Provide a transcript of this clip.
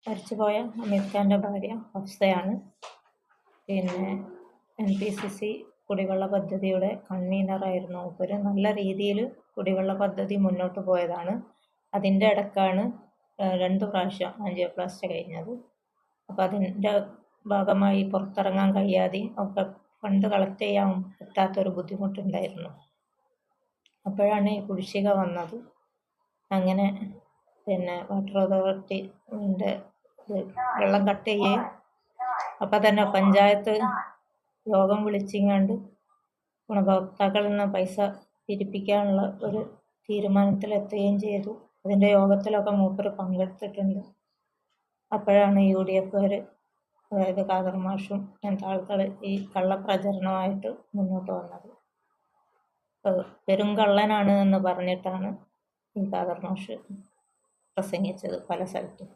മരിച്ചുപോയ അമീർ ഖാൻ്റെ ഭാര്യ ഹഫ്സയാണ്. പിന്നെ NPCC കുടിവെള്ള പദ്ധതിയുടെ കൺവീനറായിരുന്നു മൂപ്പര്. നല്ല രീതിയിൽ കുടിവെള്ള പദ്ധതി മുന്നോട്ട് പോയതാണ്. അതിൻ്റെ ഇടക്കാണ് 2 പ്രാവശ്യം ആൻജിയോപ്ലാസ്റ്റി കഴിഞ്ഞത്. അപ്പം അതിൻ്റെ ഭാഗമായി പുറത്തിറങ്ങാൻ കഴിയാതെയും ഒക്കെ ഫണ്ട് കളക്ട് ചെയ്യാൻ പറ്റാത്തൊരു ബുദ്ധിമുട്ടുണ്ടായിരുന്നു. അപ്പോഴാണ് ഈ കുടിശ്ശിക വന്നത്. അങ്ങനെ പിന്നെ വാട്ടർ അതോറിറ്റിൻ്റെ വെള്ളം കട്ട് ചെയ്യുകയും അപ്പം തന്നെ പഞ്ചായത്ത് യോഗം വിളിച്ചിങ്ങാണ്ട് ഗുണഭോക്താക്കളിൽ നിന്ന് പൈസ പിരിപ്പിക്കാനുള്ള ഒരു തീരുമാനത്തിലെത്തുകയും ചെയ്തു. അതിൻ്റെ യോഗത്തിലൊക്കെ മൂപ്പര് പങ്കെടുത്തിട്ടുണ്ട്. അപ്പോഴാണ് UDFകാർ, അതായത് ഖാദർ മാഷും അങ്ങനത്തെ ആൾക്കാർ ഈ കള്ളപ്രചരണമായിട്ട് മുന്നോട്ട് വന്നത്. പെരും കള്ളനാണ് എന്ന് പറഞ്ഞിട്ടാണ് ഈ ഖാദർ മാഷ് പ്രസംഗിച്ചത് പല സ്ഥലത്തും.